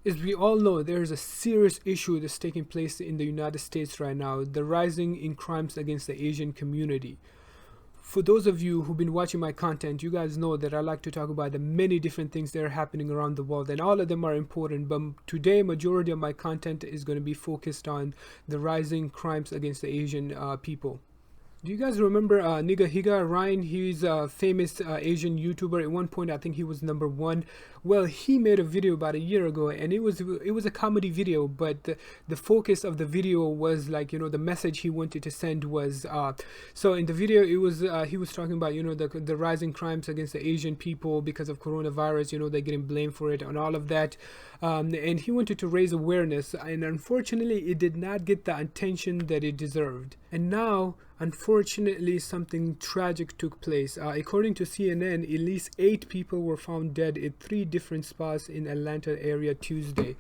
As we all know, there is a serious issue that's taking place in the United States right now, the rising in crimes against the Asian community. For those of you who've been watching my content, you guys know that I like to talk about the many different things that are happening around the world, and all of them are important. But today, majority of my content is going to be focused on the rising crimes against the Asian people. Do you guys remember Nigahiga Ryan? He's a famous Asian YouTuber. At one point, I think he was #1. Well, he made a video about a year ago, and it was a comedy video. But the focus of the video was like, the message he wanted to send was so in the video it was he was talking about the rising crimes against the Asian people because of coronavirus. They're getting blamed for it and all of that, and he wanted to raise awareness. And unfortunately, it did not get the attention that it deserved. And now, unfortunately, something tragic took place. According to CNN, at least 8 people were found dead at 3 different spots in Atlanta area Tuesday.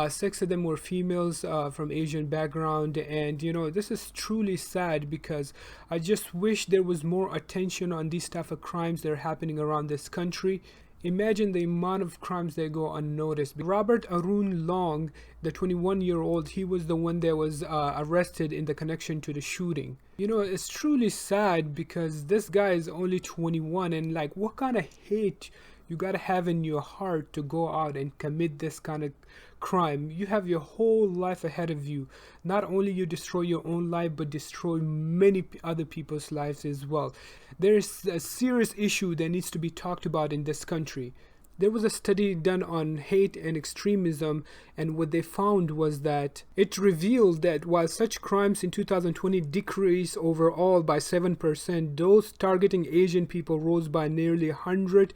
6 of them were females from Asian background, and this is truly sad because I just wish there was more attention on these type of crimes that are happening around this country. Imagine the amount of crimes that go unnoticed. Robert Arun Long, the 21-year-old, he was the one that was arrested in the connection to the shooting. It's truly sad because this guy is only 21, and like, what kind of hate you gotta have in your heart to go out and commit this kind of crime? You have your whole life ahead of you. Not only you destroy your own life, but destroy many other people's lives as well. There is a serious issue that needs to be talked about in this country. There was a study done on hate and extremism, and what they found was that it revealed that while such crimes in 2020 decreased overall by 7%, those targeting Asian people rose by nearly 150%.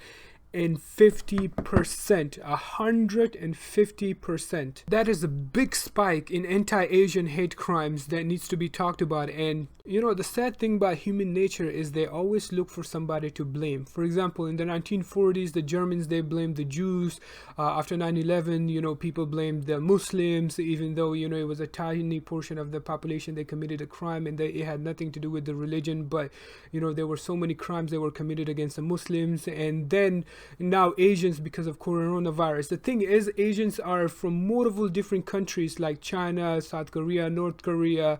150%. That is a big spike in anti-Asian hate crimes that needs to be talked about. And the sad thing about human nature is they always look for somebody to blame. For example, in the 1940s, the Germans, they blamed the Jews. After 9/11, people blamed the Muslims, even though it was a tiny portion of the population that committed a crime, and it had nothing to do with the religion. But there were so many crimes that were committed against the Muslims. And then now Asians, because of coronavirus. The thing is, Asians are from multiple different countries like China, South Korea, North Korea,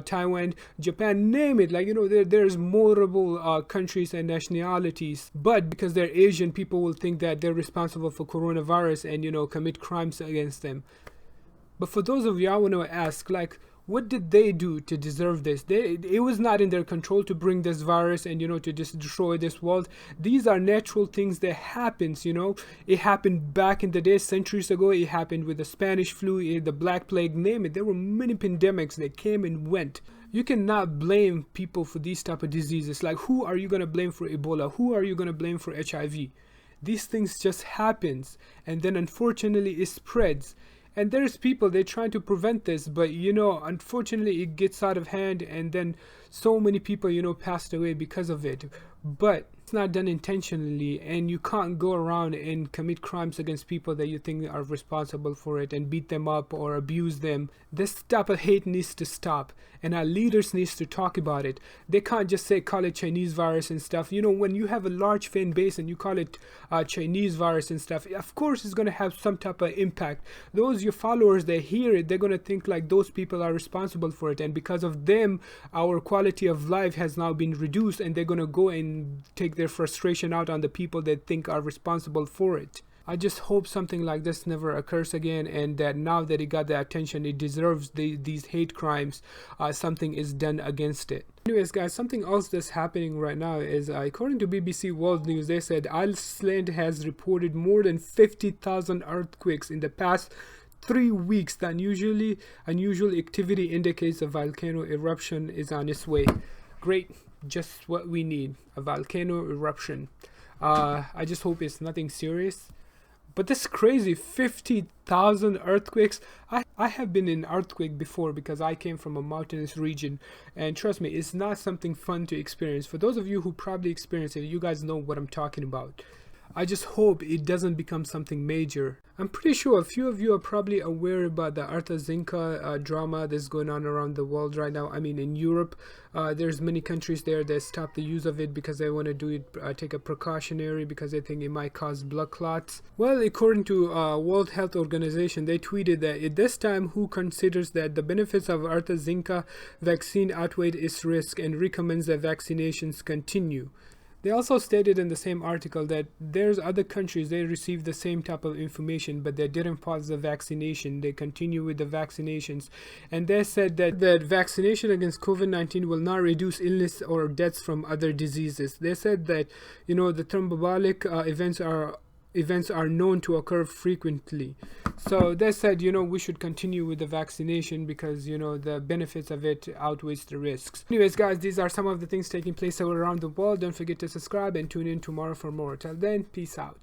Taiwan, Japan, name it. Like, there's multiple countries and nationalities. But because they're Asian, people will think that they're responsible for coronavirus and, commit crimes against them. But for those of you, I want to ask, like, what did they do to deserve this? It was not in their control to bring this virus and, to just destroy this world. These are natural things that happens, It happened back in the day, centuries ago. It happened with the Spanish flu, the Black Plague, name it. There were many pandemics that came and went. You cannot blame people for these type of diseases. Like, who are you going to blame for Ebola? Who are you going to blame for HIV? These things just happens, and then unfortunately it spreads. And there's people, they're trying to prevent this, but unfortunately it gets out of hand, and then so many people passed away because of it. But it's not done intentionally, and you can't go around and commit crimes against people that you think are responsible for it and beat them up or abuse them. This type of hate needs to stop, and our leaders needs to talk about it. They can't just call it Chinese virus and stuff. When you have a large fan base and you call it Chinese virus and stuff, of course it's going to have some type of impact. Those your followers, they hear it, they're going to think like those people are responsible for it, and because of them our quality of life has now been reduced, and they're going to go and take their frustration out on the people that think are responsible for it. I just hope something like this never occurs again, and that now that it got the attention it deserves, these hate crimes, something is done against it. Anyways, guys, something else that's happening right now is, according to BBC World News, they said Iceland has reported more than 50,000 earthquakes in the past 3 weeks. The unusual activity indicates a volcano eruption is on its way. Great, just what we need, a volcano eruption. I just hope it's nothing serious. But this crazy 50,000 earthquakes. I have been in earthquake before because I came from a mountainous region, and trust me, it's not something fun to experience. For those of you who probably experienced it, you guys know what I'm talking about. I just hope it doesn't become something major. I'm pretty sure a few of you are probably aware about the AstraZeneca drama that's going on around the world right now. I mean, in Europe, there's many countries there that stop the use of it because they want to do it, take a precautionary because they think it might cause blood clots. Well, according to World Health Organization, they tweeted that at this time, WHO considers that the benefits of AstraZeneca vaccine outweigh its risk and recommends that vaccinations continue. They also stated in the same article that there's other countries, they received the same type of information, but they didn't pause the vaccination. They continue with the vaccinations. And they said that vaccination against COVID-19 will not reduce illness or deaths from other diseases. They said that, you know, the thromboembolic events are known to occur frequently. So they said, you know, we should continue with the vaccination because, you know, the benefits of it outweighs the risks. Anyways, guys, these are some of the things taking place around the world. Don't forget to subscribe and tune in tomorrow for more. Till then, peace out.